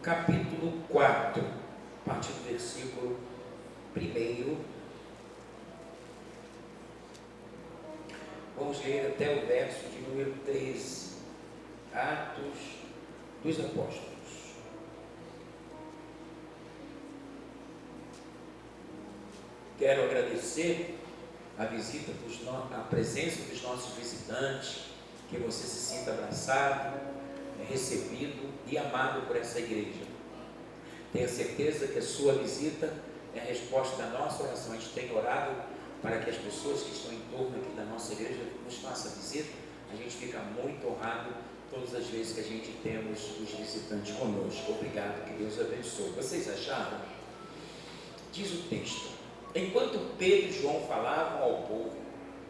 capítulo 4, a partir do versículo 1. Vamos ler até o verso de número 13. Atos dos Apóstolos. Quero agradecer a visita, a presença dos nossos visitantes, que você se sinta abraçado, recebido e amado por essa igreja. Tenha certeza que a sua visita é a resposta da nossa oração. A gente tem orado para que as pessoas que estão em torno aqui da nossa igreja nos façam visita. A gente fica muito honrado todas as vezes que a gente temos os visitantes conosco. Obrigado, que Deus abençoe. Vocês acharam? Diz o texto: enquanto Pedro e João falavam ao povo,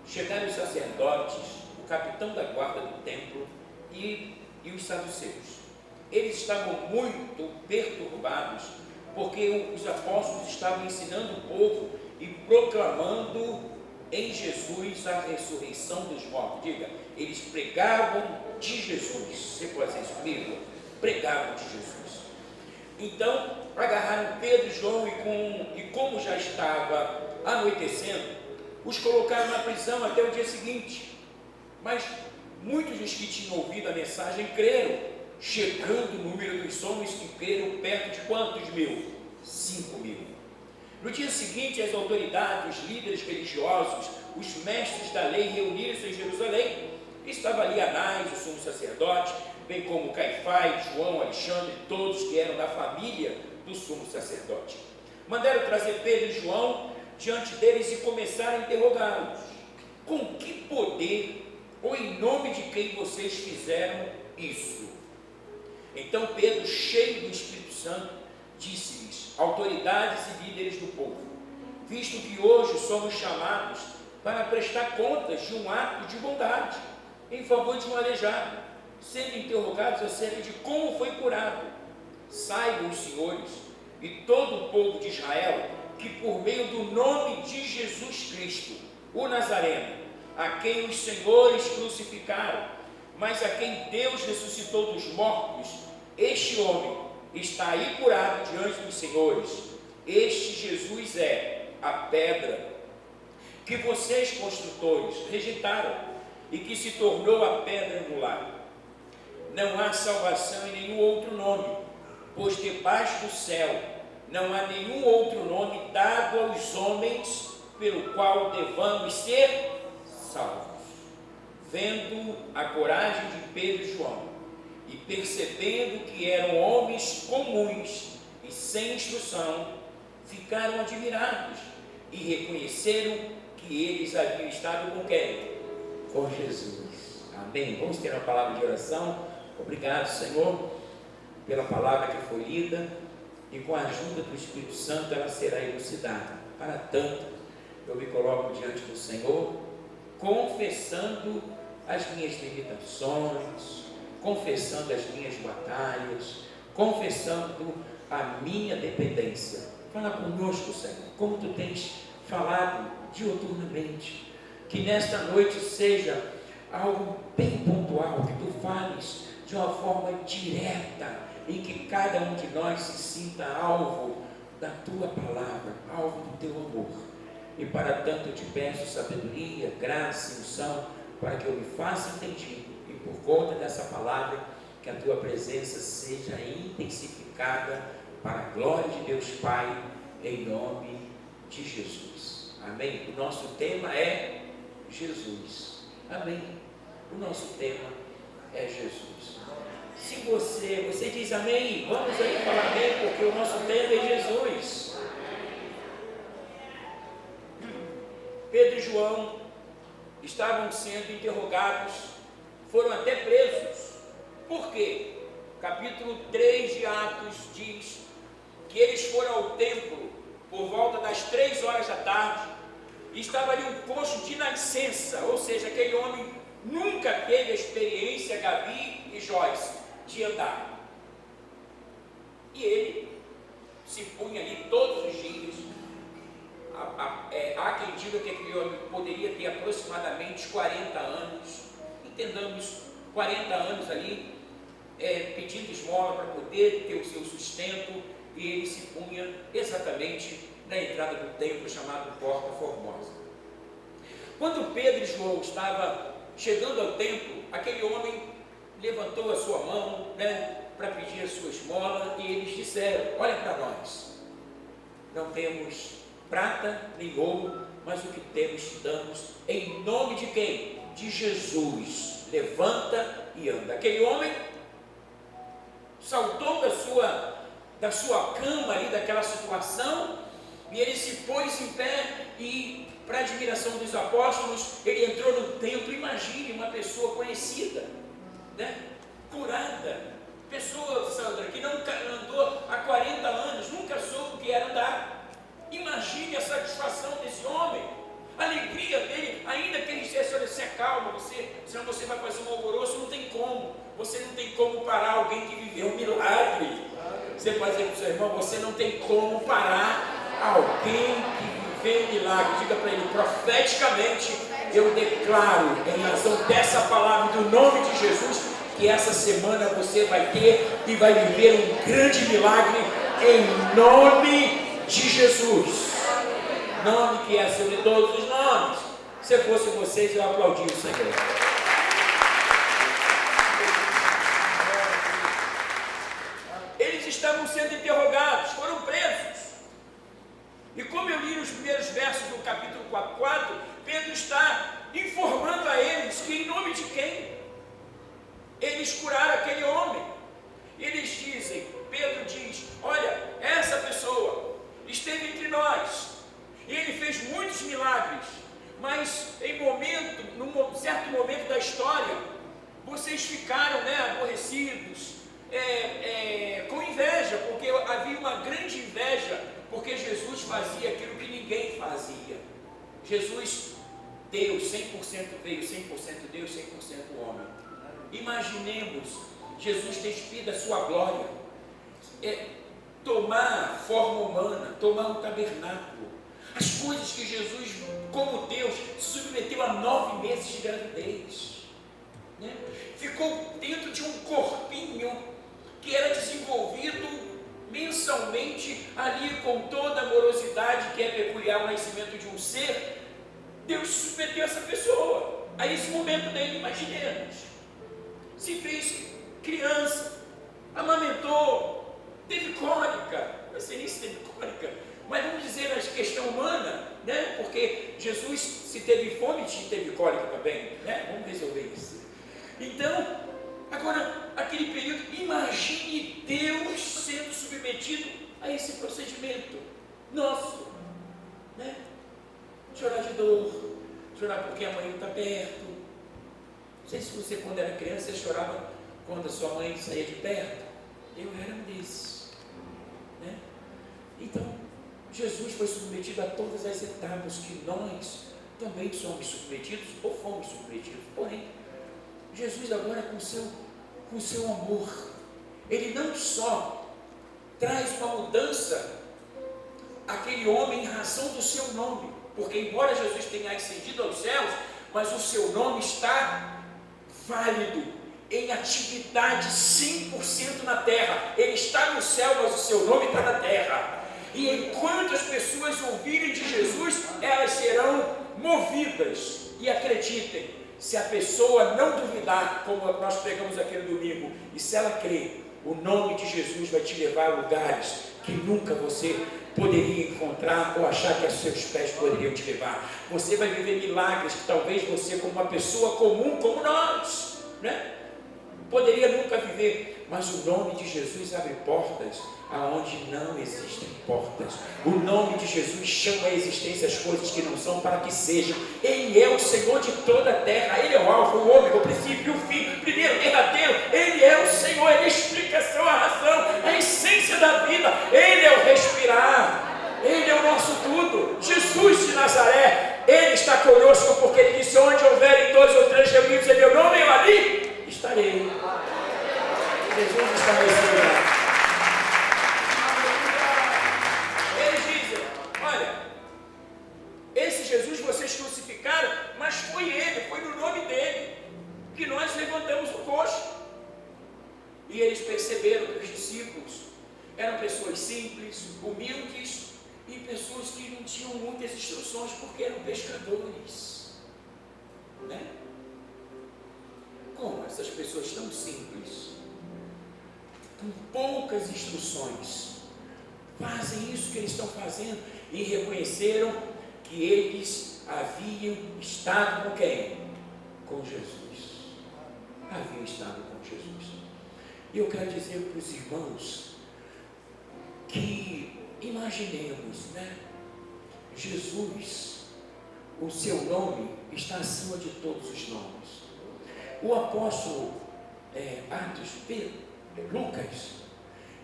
chegaram os sacerdotes, o capitão da guarda do templo e os saduceus. Eles estavam muito perturbados, porque os apóstolos estavam ensinando o povo e proclamando em Jesus a ressurreição dos mortos. Diga, eles pregavam de Jesus. Você pode dizer isso comigo? Pregavam de Jesus. Então, agarraram Pedro e João e como já estava anoitecendo, os colocaram na prisão até o dia seguinte. Mas muitos dos que tinham ouvido a mensagem creram, chegando o número dos homens que creram perto de quantos mil? 5.000. No dia seguinte, as autoridades, os líderes religiosos, os mestres da lei reuniram-se em Jerusalém. Estava ali Anás, o sumo sacerdote, bem como Caifás, João, Alexandre, todos que eram da família do sumo sacerdote. Mandaram trazer Pedro e João diante deles e começaram a interrogá-los. Com que poder ou em nome de quem vocês fizeram isso? Então Pedro, cheio do Espírito Santo, disse-lhes: autoridades e líderes do povo, visto que hoje somos chamados para prestar contas de um ato de bondade em favor de um aleijado, sendo interrogados acerca de como foi curado, saibam os senhores e todo o povo de Israel que por meio do nome de Jesus Cristo, o Nazareno, a quem os senhores crucificaram, mas a quem Deus ressuscitou dos mortos, este homem está aí curado diante dos senhores. Este Jesus é a pedra que vocês, construtores, rejeitaram e que se tornou a pedra angular. Não há salvação em nenhum outro nome, pois debaixo do céu não há nenhum outro nome dado aos homens pelo qual devamos ser salvos. Vendo a coragem de Pedro e João e percebendo que eram homens comuns e sem instrução, ficaram admirados e reconheceram que eles haviam estado com quem? Com Jesus. Amém? Vamos ter uma palavra de oração. Obrigado, Senhor, pela palavra que foi lida, e com a ajuda do Espírito Santo ela será elucidada. Para tanto, eu me coloco diante do Senhor, confessando as minhas limitações, confessando as minhas batalhas, confessando a minha dependência. Fala conosco, Senhor, como tu tens falado diuturnamente, que nesta noite seja algo bem pontual, que tu fales de uma forma direta, em que cada um de nós se sinta alvo da tua palavra, alvo do teu amor. E para tanto eu te peço sabedoria, graça e unção, para que eu me faça entendido, e por conta dessa palavra, que a tua presença seja intensificada para a glória de Deus Pai, em nome de Jesus. Amém? O nosso tema é Jesus. Amém? O nosso tema é Jesus. Se você diz amém, vamos aí falar amém, porque o nosso tema é Jesus. Pedro e João estavam sendo interrogados, foram até presos. Por quê? Capítulo 3 de Atos diz que eles foram ao templo por volta das 3 horas da tarde, e estava ali um coxo de nascença, ou seja, aquele homem nunca teve a experiência, Gabi e Joyce, de andar. E ele se punha ali todos os dias. Há quem diga que aquele homem poderia ter aproximadamente 40 anos, entendamos, 40 anos ali, pedindo esmola para poder ter o seu sustento, e ele se punha exatamente na entrada do templo chamado Porta Formosa. Quando Pedro e João estavam chegando ao templo, aquele homem levantou a sua mão, para pedir a sua esmola, e eles disseram: olha para nós, não temos prata nem ouro, mas o que temos te damos, em nome de quem? De Jesus. Levanta e anda. Aquele homem saltou da sua cama ali, daquela situação, e ele se pôs em pé, e para admiração dos apóstolos, ele entrou no templo. Imagine uma pessoa conhecida, curada, pessoa, Sandra, que não andou há 40 anos, nunca soube o que era andar. Imagine a satisfação desse homem, a alegria dele, ainda que ele dissesse: olha, se acalma, senão você vai fazer um alvoroço. Não tem como, você não tem como parar alguém que viveu um milagre. Você pode dizer para o seu irmão: você não tem como parar alguém que viveu um milagre. Diga para ele: profeticamente, eu declaro, em razão dessa palavra, do nome de Jesus, que essa semana você vai ter e vai viver um grande milagre, em nome de Jesus, nome que é acima de todos os nomes. Se fosse vocês, eu aplaudia o Senhor. Eles estavam sendo interrogados, foram presos, e como eu li nos primeiros versos do capítulo 4, Pedro está informando a eles que, em nome de quem eles curaram aquele homem. Eles dizem, Pedro diz: olha, essa pessoa esteve entre nós, e ele fez muitos milagres, mas num certo momento da história, vocês ficaram aborrecidos, com inveja, porque havia uma grande inveja, porque Jesus fazia aquilo que ninguém fazia. Jesus, Deus, 100% veio, 100% Deus, 100% homem. Imaginemos Jesus despir da sua glória, tomar forma humana, tomar um tabernáculo, as coisas que Jesus, como Deus, submeteu a 9 meses de gravidez, ficou dentro de um corpinho que era desenvolvido mensalmente ali, com toda a amorosidade que é peculiar ao nascimento de um ser. Deus submeteu essa pessoa a esse momento dele. Imaginemos, se fez criança, amamentou, teve cólica, não sei nem se teve cólica, mas vamos dizer na questão humana, porque Jesus, se teve fome, teve cólica também, vamos resolver isso. Então, agora, aquele período, imagine Deus sendo submetido a esse procedimento nosso, chorar de dor, chorar porque a mãe não está perto. Não sei se você, quando era criança, você chorava quando a sua mãe saía de perto. Eu era um desses, Então, Jesus foi submetido a todas as etapas que nós também somos submetidos, ou fomos submetidos. Porém, Jesus agora, com o seu amor, ele não só traz uma mudança àquele homem em razão do seu nome, porque embora Jesus tenha ascendido aos céus, mas o seu nome está válido, em atividade 100% na terra. Ele está no céu, mas o seu nome está na terra. E enquanto as pessoas ouvirem de Jesus, elas serão movidas. E acreditem, se a pessoa não duvidar, como nós pregamos aqui no domingo, e se ela crer, o nome de Jesus vai te levar a lugares que nunca você poderia encontrar ou achar que os seus pés poderiam te levar. Você vai viver milagres que talvez você, como uma pessoa comum como nós, poderia nunca viver. Mas o nome de Jesus abre portas aonde não existem portas. O nome de Jesus chama a existência as coisas que não são para que sejam. Ele é o Senhor de toda a terra. Ele é o alfa, o ômega, o princípio, o fim, o primeiro, o derradeiro. Ele é o Senhor, Ele é a explicação, a razão, a essência da vida. Ele é o respirar, Ele é o nosso tudo. Jesus de Nazaré, Ele está conosco, porque Ele disse: onde houverem 2 ou 3 reunidos em meu nome, eu ali estarei. Jesus está nesse lugar. Eles dizem: olha, esse Jesus vocês crucificaram, mas foi Ele, foi no nome dele que nós levantamos o rosto. E eram pessoas simples, humildes e pessoas que não tinham muitas instruções porque eram pescadores, né? Como essas pessoas tão simples, com poucas instruções, fazem isso que eles estão fazendo e reconheceram que eles haviam estado com quem? Com Jesus. Haviam estado com Jesus. E eu quero dizer para os irmãos que imaginemos, né? Jesus, o seu nome está acima de todos os nomes. O apóstolo Lucas,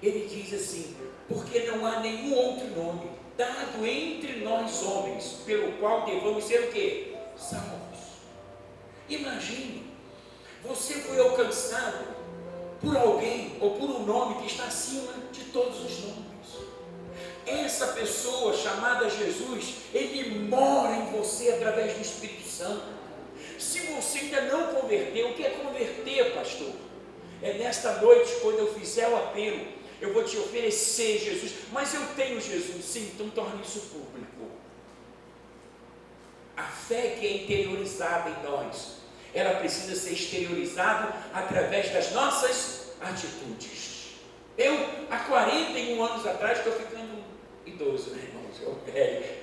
ele diz assim: porque não há nenhum outro nome dado entre nós homens, pelo qual devamos ser o quê? Salvos. Imagine, você foi alcançado por alguém, ou por um nome que está acima de todos os nomes. Essa pessoa chamada Jesus, ele mora em você através do Espírito Santo. Se você ainda não converteu, o que é converter, pastor? É nesta noite, quando eu fizer o apelo, eu vou te oferecer Jesus, mas eu tenho Jesus, sim, então torne isso público. A fé que é interiorizada em nós, ela precisa ser exteriorizada através das nossas atitudes. Eu, há 41 anos atrás, estou ficando idoso, né, irmãos? Eu,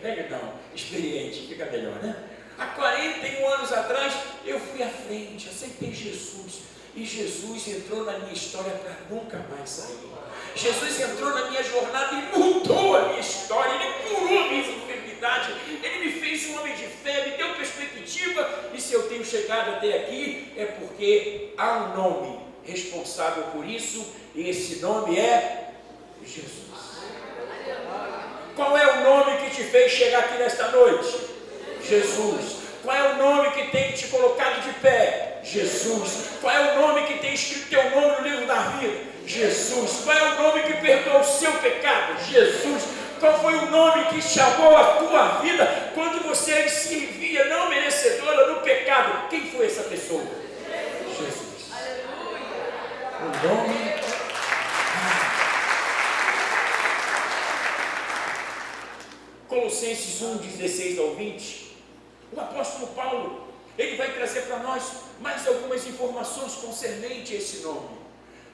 velho não, experiente, fica melhor, né? Há 41 anos atrás, eu fui à frente, aceitei Jesus, e Jesus entrou na minha história para nunca mais sair. Jesus entrou na minha jornada e mudou a minha história, Ele curou a minha enfermidade, Ele me fez um homem de fé, me deu perspectiva, e se eu tenho chegado até aqui, é porque há um nome responsável por isso, e esse nome é Jesus. Qual é o nome que te fez chegar aqui nesta noite? Jesus. Qual é o nome que tem te colocado de pé? Jesus. Qual é o nome que tem escrito teu nome no livro da vida? Jesus. Qual é o nome que perdoou o seu pecado? Jesus. Qual foi o nome que chamou a tua vida quando você se via não merecedora do pecado? Quem foi essa pessoa? Jesus. O nome. Colossenses 1, 16 ao 20, o apóstolo Paulo, ele vai trazer para nós mais algumas informações concernentes a esse nome,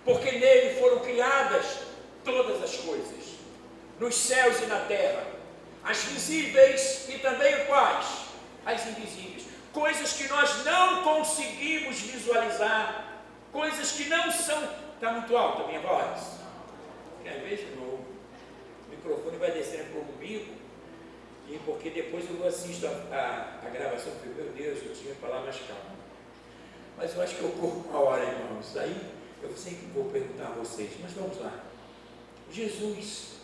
porque nele foram criadas todas as coisas, nos céus e na terra, as visíveis e também quais? As invisíveis, coisas que nós não conseguimos visualizar, coisas que não são. Está muito alta a minha voz? Quer ver de novo? O microfone vai descendo por um bico. E porque depois eu assisto a gravação e fico, meu Deus, eu tinha que falar mais calmo. Mas eu acho que eu corro uma hora, irmãos. Aí eu sempre vou perguntar a vocês, mas vamos lá. Jesus,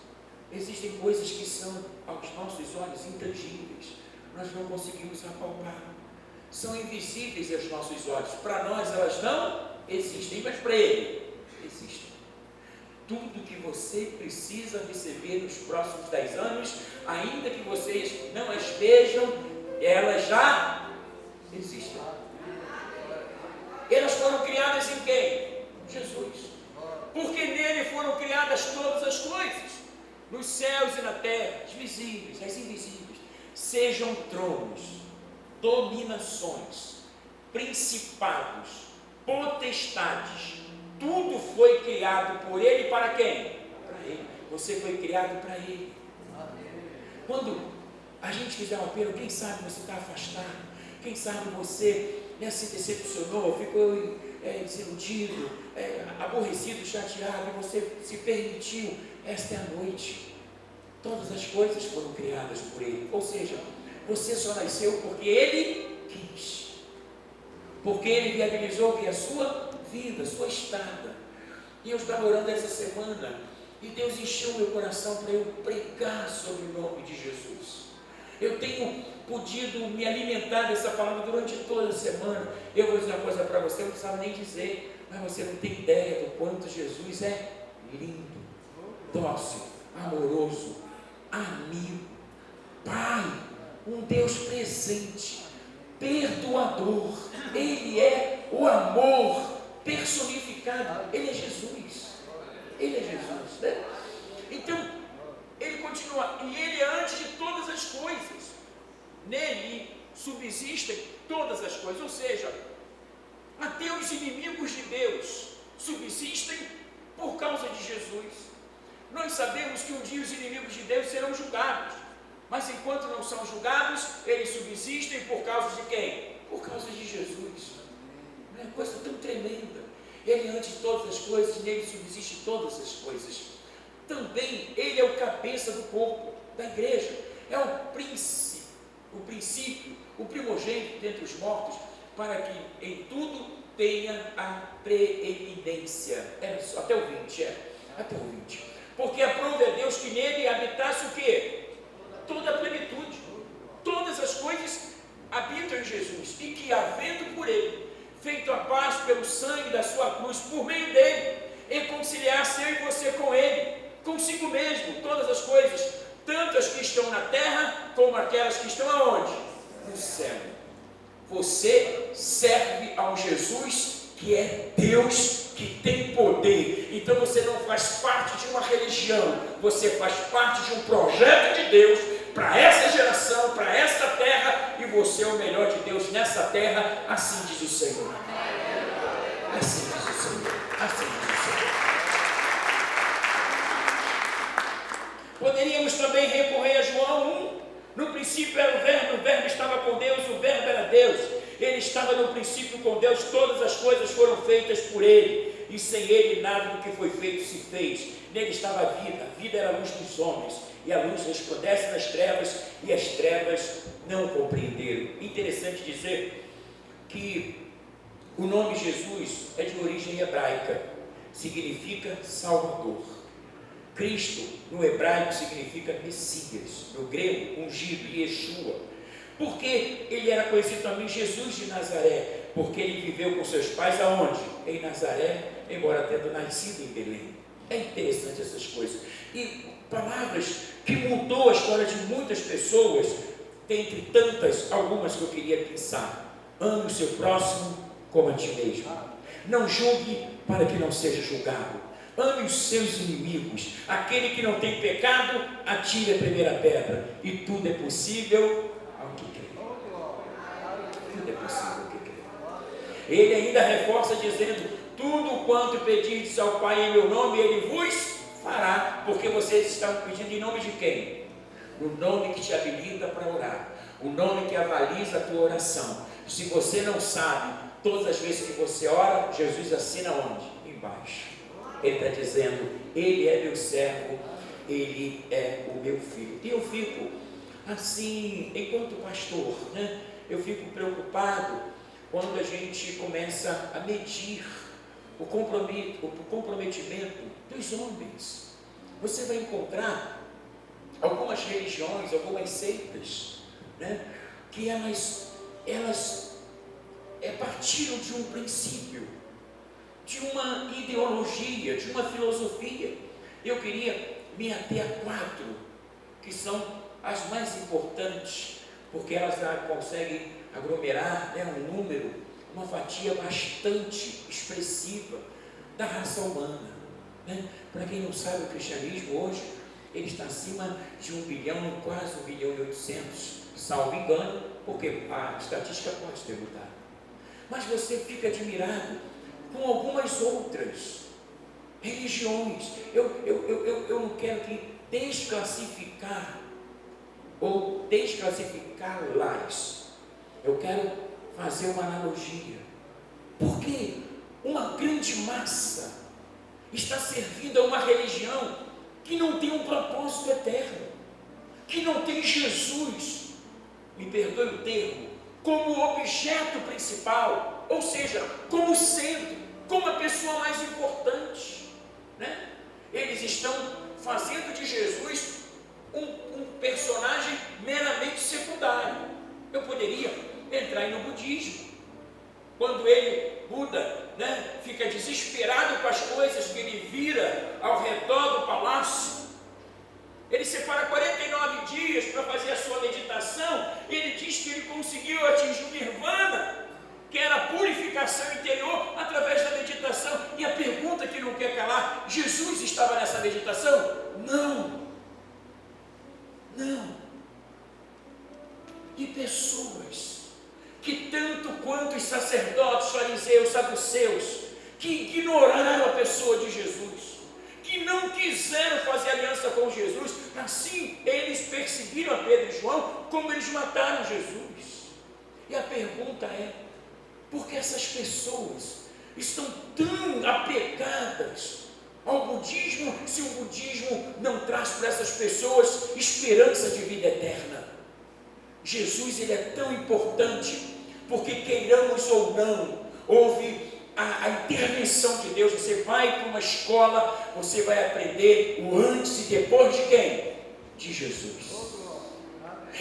existem coisas que são aos nossos olhos intangíveis, nós não conseguimos apalpar, são invisíveis aos nossos olhos. Para nós elas não existem, mas para Ele existem. Tudo que você precisa receber nos próximos 10 anos, ainda que vocês não as vejam, elas já existem. Elas foram criadas em quem? Jesus. Porque nele foram criadas todas as coisas, nos céus e na terra, as visíveis, as invisíveis, sejam tronos, dominações, principados, potestades. Tudo foi criado por Ele. Para quem? Para Ele. Você foi criado para Ele. Quando a gente fizer um apelo, quem sabe você está afastado, quem sabe você se decepcionou, ficou desiludido, aborrecido, chateado, e você se permitiu. Esta é a noite. Todas as coisas foram criadas por Ele. Ou seja, você só nasceu porque Ele quis, porque Ele viabilizou que a sua vida, sua estada. E eu estava orando essa semana e Deus encheu meu coração para eu pregar sobre o nome de Jesus. Eu tenho podido me alimentar dessa palavra durante toda a semana. Eu vou dizer uma coisa para você, eu não precisava nem dizer, mas você não tem ideia do quanto Jesus é lindo, dócil, amoroso, amigo, Pai, um Deus presente, perdoador. Ele é o amor personificado. Ele é Jesus. Ele é Jesus, né? Então, ele continua, e ele é antes de todas as coisas, nele subsistem todas as coisas, ou seja, até os inimigos de Deus subsistem por causa de Jesus. Nós sabemos que um dia os inimigos de Deus serão julgados, mas enquanto não são julgados, eles subsistem por causa de quem? Por causa de Jesus. Não é uma coisa tão tremenda. Ele é antes de todas as coisas, nele subsistem todas as coisas. Também ele é o cabeça do corpo, da igreja, é o princípio, o primogênito dentre os mortos, para que em tudo tenha a preeminência. Até o 20, até o 20. Porque aprove a Deus que nele habitasse o quê? Toda a plenitude. Todas as coisas habitam em Jesus, e que havendo por ele feito a paz pelo sangue da sua cruz, por meio dele, reconciliasse eu e você com ele, consigo mesmo, todas as coisas, tanto as que estão na terra, como aquelas que estão aonde? No céu. Você serve ao Jesus que é Deus, que tem poder. Então você não faz parte de uma religião, você faz parte de um projeto de Deus para essa geração, para esta terra, e você é o melhor de Deus nessa terra, assim diz o Senhor. Assim diz o Senhor. Assim diz o Senhor. Poderíamos também recorrer a João 1. No princípio era o verbo estava com Deus, o verbo era Deus. Ele estava no princípio com Deus, todas as coisas foram feitas por ele, e sem ele nada do que foi feito se fez. Nele estava a vida era a luz dos homens, e a luz resplandece nas trevas, e as trevas não compreenderam. Interessante dizer que o nome Jesus é de origem hebraica, significa Salvador. Cristo, no hebraico, significa Messias, no grego, ungido, Yeshua. Porque ele era conhecido também Jesus de Nazaré, porque ele viveu com seus pais aonde? Em Nazaré, embora tendo nascido em Belém. É interessante essas coisas. E palavras que mudou a história de muitas pessoas, dentre tantas, algumas que eu queria pensar. Ame o seu próximo como a ti mesmo. Não julgue para que não seja julgado. Ame os seus inimigos. Aquele que não tem pecado, atire a primeira pedra. E tudo é possível ao que crê. Tudo é possível ao que crê. Ele ainda reforça dizendo: tudo quanto pedirdes ao Pai em meu nome, Ele vos fará. Porque vocês estão pedindo em nome de quem? O nome que te habilita para orar. O nome que avaliza a tua oração. Se você não sabe, todas as vezes que você ora, Jesus assina onde? Embaixo. Ele está dizendo: ele é meu servo, ele é o meu filho. E eu fico assim, enquanto pastor, né? Eu fico preocupado quando a gente começa a medir o comprometimento dos homens. Você vai encontrar algumas religiões, algumas seitas, né? Que elas partiram de um princípio, de uma ideologia, de uma filosofia. Eu queria me ater a 4, que são as mais importantes, porque elas conseguem aglomerar, né, um número, uma fatia bastante expressiva da raça humana, né? Para quem não sabe, o cristianismo hoje, ele está acima de 1 bilhão, quase 1 bilhão e 800, salvo engano, porque a estatística pode ter mudado. Mas você fica admirado com algumas outras religiões. Eu não quero aqui desclassificar ou desclassificá-las. Eu quero fazer uma analogia. Porque uma grande massa está servindo a uma religião que não tem um propósito eterno, que não tem Jesus, me perdoe o termo, como objeto principal, ou seja, como centro, como a pessoa mais importante, né? Eles estão fazendo de Jesus um personagem meramente secundário. Eu poderia entrar no budismo, quando Buda, né, fica desesperado com as coisas que ele vira ao redor do palácio. Ele separa 49 dias para fazer a sua meditação, e ele diz que ele conseguiu atingir o nirvana, que era a purificação interior através da meditação. E a pergunta que não quer calar: Jesus estava nessa meditação? Não. Não. E pessoas que tanto quanto os sacerdotes, fariseus, saduceus, que ignoraram a pessoa de Jesus, que não quiseram fazer aliança com Jesus, assim eles perseguiram a Pedro e João, como eles mataram Jesus. E a pergunta é, por que essas pessoas estão tão apegadas ao budismo, se o budismo não traz para essas pessoas esperança de vida eterna? Jesus, ele é tão importante, porque queiramos ou não, houve a intervenção de Deus. Você vai para uma escola, você vai aprender o antes e depois de quem? De Jesus.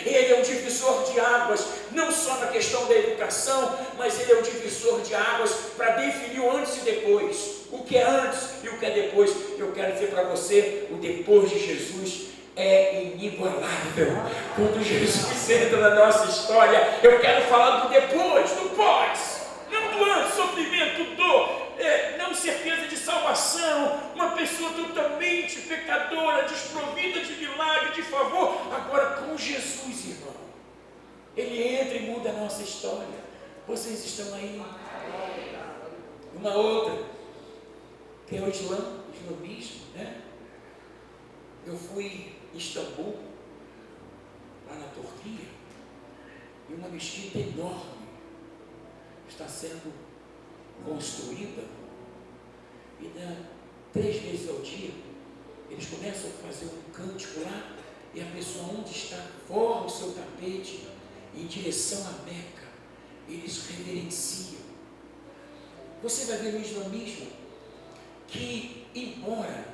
Ele é um divisor de águas, não só na questão da educação, mas ele é um divisor de águas para definir o antes e depois. O que é antes e o que é depois. Eu quero dizer para você, o depois de Jesus é inigualável. Quando Jesus entra na nossa história, eu quero falar do depois, do pós, não do antes, sofrimento, dor, não certeza de salvação, uma pessoa totalmente pecadora, desprovida de milagre, de favor. Agora com Jesus, irmão, ele entra e muda a nossa história. Vocês estão aí? Uma outra, que é o islamismo, né? Eu fui em Istambul, lá na Turquia, e uma mesquita enorme está sendo construída, e 3 vezes ao dia eles começam a fazer um cântico lá, e a pessoa onde está forra o seu tapete em direção à Meca, eles reverenciam. Você vai ver no islamismo que, embora,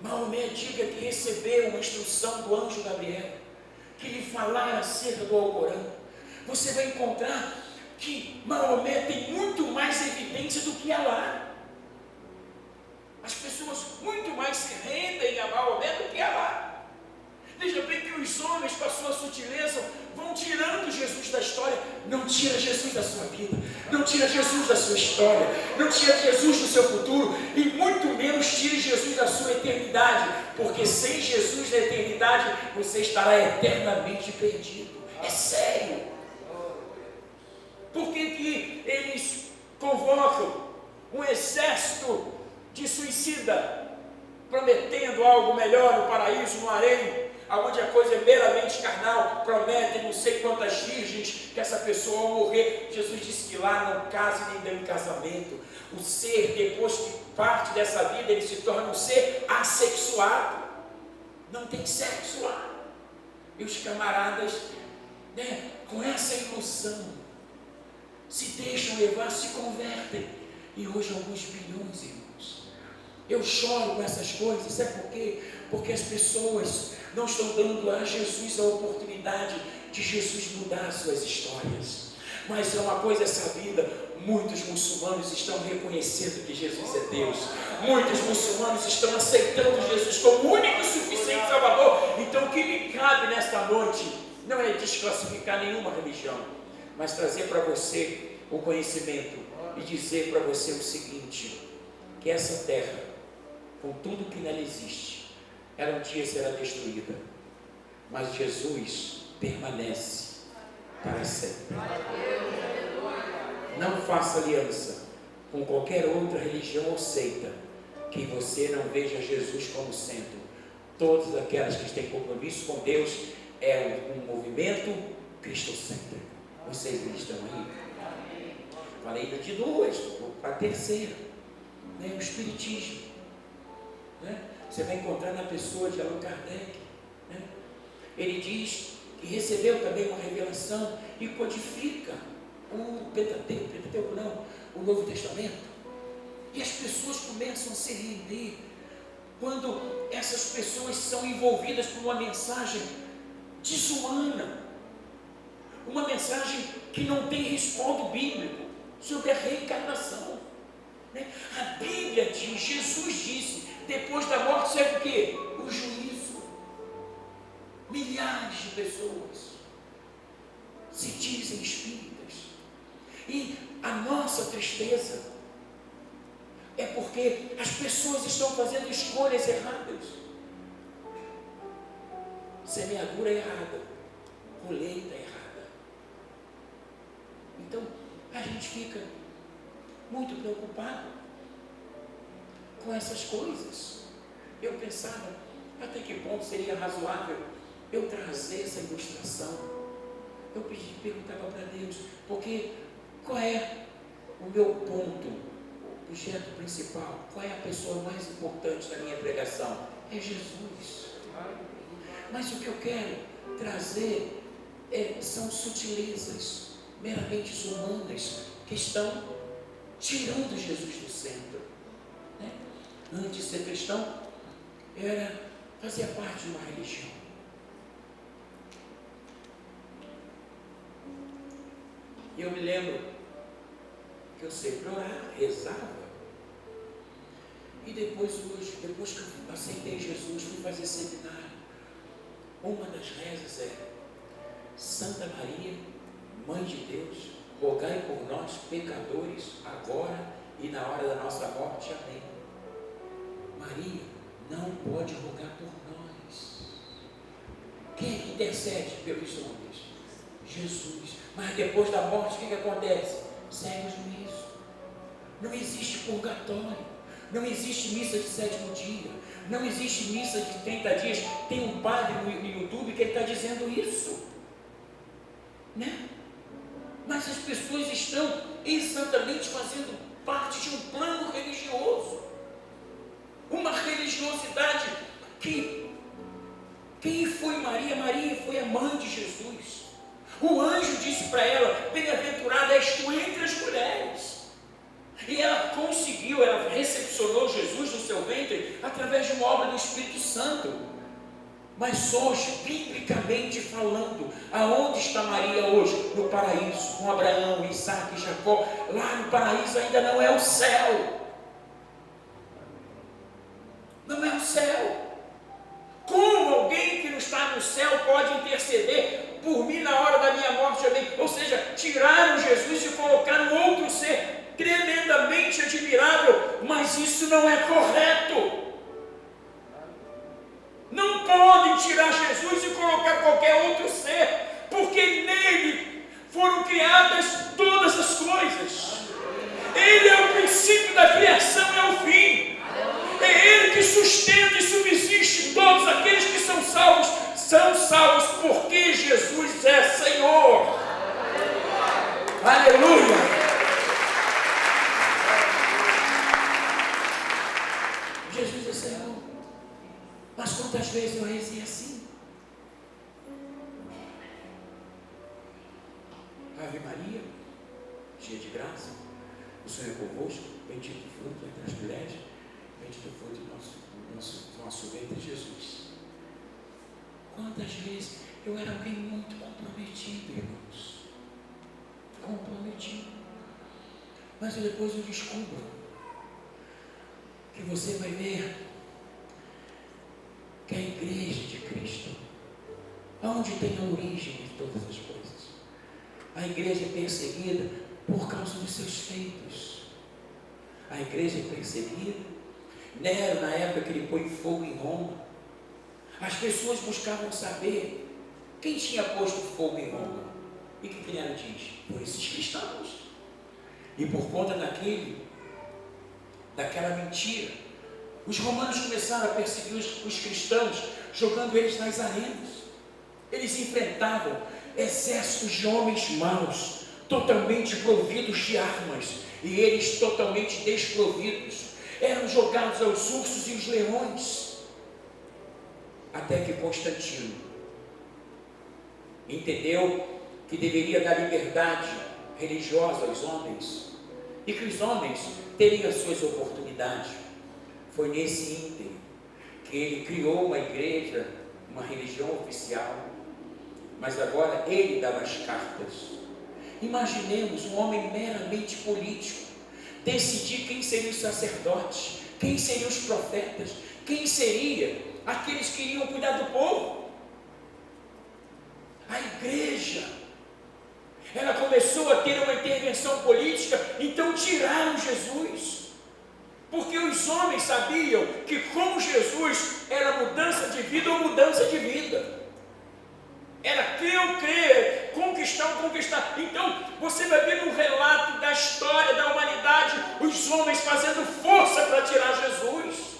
Maomé diga que recebeu uma instrução do anjo Gabriel, que lhe falara acerca do Alcorão, você vai encontrar que Maomé tem muito mais evidência do que Alá. As pessoas muito mais se rendem a Maomé do que Alá. Veja bem que os homens, com a sua sutileza, vão tirando Jesus da história. Não tira Jesus da sua vida, não tira Jesus da sua história, não tira Jesus do seu futuro, e muito menos tire Jesus da sua eternidade, porque sem Jesus na eternidade, você estará eternamente perdido. É sério. Por que eles convocam um exército de suicida, prometendo algo melhor no paraíso, no harém, onde a coisa é meramente carnal, prometem não sei quantas virgens que essa pessoa ao morrer? Jesus disse que lá não case nem dê um casamento. O ser, depois que parte dessa vida, ele se torna um ser assexuado, não tem sexo lá. E os camaradas, com essa ilusão, se deixam levar, se convertem, e hoje alguns bilhões, irmãos. Eu choro com essas coisas, sabe por quê? Porque as pessoas não estão dando a Jesus a oportunidade de Jesus mudar as suas histórias. Mas é uma coisa sabida, muitos muçulmanos estão reconhecendo que Jesus é Deus, muitos muçulmanos estão aceitando Jesus como o único e suficiente Salvador. Então o que me cabe nesta noite não é desclassificar nenhuma religião, mas trazer para você o conhecimento e dizer para você o seguinte, que essa terra, com tudo que nela existe, ela um dia será destruída, mas Jesus permanece para sempre. Não faça aliança com qualquer outra religião ou seita que você não veja Jesus como sendo. Todas aquelas que têm compromisso com Deus é um movimento cristocêntrico. Vocês estão aí? Falei de 2, vou para a terceira, o Espiritismo. Você vai encontrar na pessoa de Allan Kardec. Ele diz que recebeu também uma revelação e codifica o Pentateuco não, o Novo Testamento. E as pessoas começam a se render quando essas pessoas são envolvidas por uma mensagem desumana, uma mensagem que não tem respaldo bíblico sobre a reencarnação. A Bíblia diz, Jesus disse, depois da morte serve o quê? O juízo. Milhares de pessoas se dizem espíritas, e a nossa tristeza, é porque as pessoas estão fazendo escolhas erradas. Semeadura errada, colheita errada. Então, a gente fica muito preocupado com essas coisas. Eu pensava, até que ponto seria razoável eu trazer essa ilustração. Eu perguntava para Deus, porque qual é o meu ponto, o objeto principal? Qual é a pessoa mais importante da minha pregação? É Jesus. Mas o que eu quero trazer são sutilezas meramente humanas que estão tirando Jesus do centro. Né? Antes de ser cristão, fazia parte de uma religião. E eu me lembro que eu sempre orava, rezava. E depois que eu aceitei Jesus, fui fazer seminário. Uma das rezas é: Santa Maria, Mãe de Deus, rogai por nós, pecadores, agora e na hora da nossa morte. Amém. Maria não pode rogar por nós. Quem é que intercede pelos homens? Jesus. Mas depois da morte, o que acontece? Segue o juízo. Não existe purgatório. Não existe missa de 7º dia. Não existe missa de 30 dias. Tem um padre no YouTube que ele está dizendo isso. Né? Mas as pessoas estão exatamente fazendo parte de um plano religioso. Uma religiosidade que... Quem foi Maria? Maria foi a mãe de Jesus. O anjo disse para ela: bem-aventurada és tu entre as mulheres. E ela conseguiu, ela recepcionou Jesus no seu ventre através de uma obra do Espírito Santo. Mas hoje, biblicamente falando, aonde está Maria hoje? No paraíso, com Abraão, Isaac e Jacó. Lá no paraíso ainda não é o céu. Não é o céu. Como alguém que não está no céu pode interceder por mim na hora da minha morte? Ou seja, tiraram Jesus e colocaram outro ser tremendamente admirável, mas isso não é correto. Não podem tirar Jesus e colocar qualquer outro ser, porque nele foram criadas todas as coisas. Ele é o princípio da criação, é o fim. É Ele que sustenta e subsiste todos aqueles que são salvos porque Jesus é Senhor. Aleluia! Jesus é Senhor. Mas quantas vezes eu rezei assim? Ave Maria, cheia de graça, o Senhor é convosco, bendito o fruto entre as mulheres, bendito o fruto do nosso ventre, Jesus. Quantas vezes eu era alguém muito comprometido, irmãos. Comprometido. Mas depois eu descubro que você vai ver que a igreja de Cristo, aonde tem a origem de todas as coisas, a igreja é perseguida por causa dos seus feitos. A igreja é perseguida. Nero, na época que ele põe fogo em Roma, as pessoas buscavam saber quem tinha posto fogo em Roma. E o que Nero diz? Por esses cristãos. E por conta daquela mentira, os romanos começaram a perseguir os cristãos, jogando eles nas arenas. Eles enfrentavam exércitos de homens maus, totalmente providos de armas, e eles totalmente desprovidos. Eram jogados aos ursos e os leões. Até que Constantino entendeu que deveria dar liberdade religiosa aos homens e que os homens teriam as suas oportunidades. Foi nesse ínterim que ele criou uma igreja, uma religião oficial, mas agora ele dava as cartas. Imaginemos um homem meramente político decidir quem seriam os sacerdotes, quem seriam os profetas, quem seria aqueles que iriam cuidar do povo. A igreja, ela começou a ter uma intervenção política, então tiraram Jesus. Porque os homens sabiam que com Jesus era mudança de vida ou mudança de vida. Era crer, conquistar ou conquistar. Então, você vai ver no relato da história da humanidade, os homens fazendo força para tirar Jesus.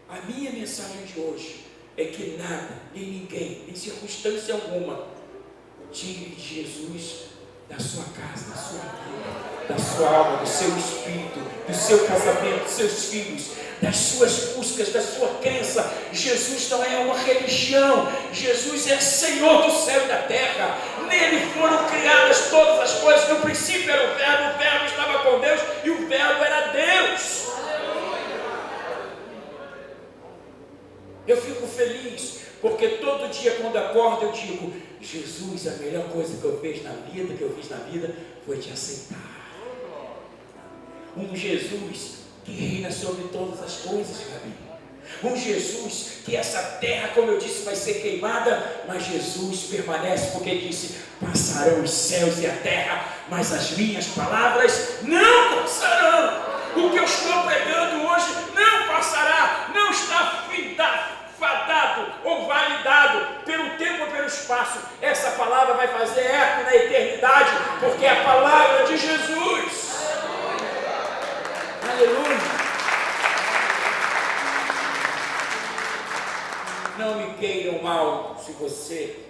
A minha mensagem de hoje é que nada, nem ninguém, em circunstância alguma, tire Jesus da sua casa, da sua vida, da sua alma, do seu espírito, do seu casamento, dos seus filhos, das suas buscas, da sua crença. Jesus não é uma religião, Jesus é Senhor do céu e da terra. Nele foram criadas todas as coisas. No princípio era o verbo estava com Deus e o verbo era Deus. Eu fico feliz, porque todo dia quando acordo eu digo: Jesus, a melhor coisa que eu fiz na vida, foi te aceitar. Um Jesus que reina sobre todas as coisas, Gabi. Um Jesus que essa terra, como eu disse, vai ser queimada, mas Jesus permanece, porque ele disse: passarão os céus e a terra, mas as minhas palavras não passarão. O que eu estou pregando hoje não passará, não está fadado ou validado pelo tempo ou pelo espaço. Essa palavra vai fazer eco na eternidade, porque é a palavra de Jesus. Aleluia. Não me queiram mal se você...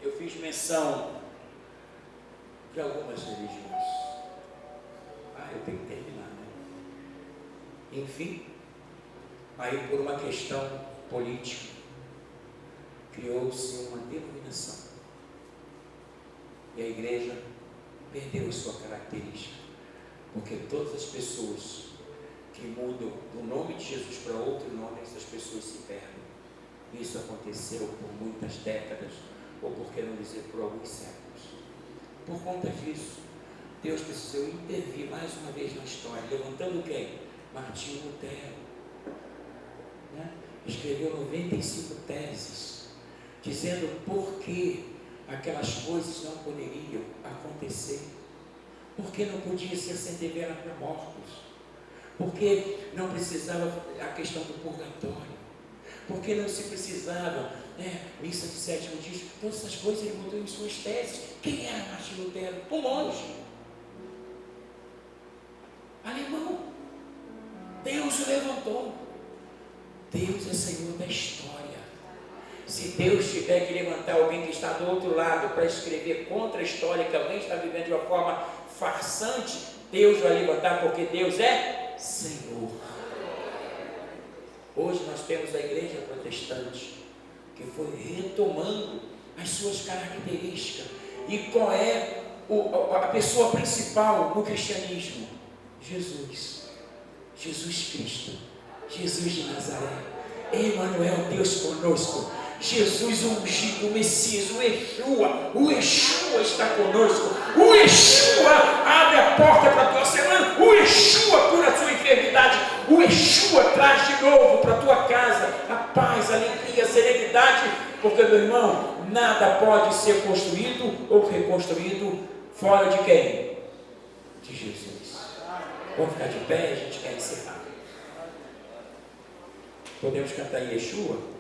eu fiz menção de algumas religiões. Eu tenho que terminar, né? Enfim, aí por uma questão política, criou-se uma denominação. E a igreja perdeu a sua característica. Porque todas as pessoas que mudam do nome de Jesus para outro nome, essas pessoas se perdem. Isso aconteceu por muitas décadas, ou por que não dizer por alguns séculos. Por conta disso, Deus precisou intervir mais uma vez na história, levantando quem? Martinho Lutero, né? Escreveu 95 teses, dizendo por que aquelas coisas não poderiam acontecer, por que não podia ser sentenciado para mortos, porque não precisava a questão do purgatório, porque não se precisava, missa de sétimo dia, todas essas coisas ele botou em suas teses. Quem era Martinho Lutero? Um monge alemão. Deus o levantou. Deus é Senhor da história. Se Deus tiver que levantar alguém que está do outro lado para escrever contra a história que alguém está vivendo de uma forma farsante, Deus vai levantar, porque Deus é Senhor. Hoje nós temos a igreja protestante que foi retomando as suas características. E qual é a pessoa principal no cristianismo? Jesus Cristo, Jesus de Nazaré, Emmanuel, Deus conosco. Jesus ungido, o Messias, o Yeshua está conosco. O Yeshua abre a porta para a tua semana. O Yeshua cura a sua enfermidade. O Yeshua traz de novo para a tua casa a paz, a alegria, a serenidade. Porque, meu irmão, nada pode ser construído ou reconstruído fora de quem? De Jesus. Vamos ficar de pé, a gente quer encerrar. Podemos cantar Yeshua?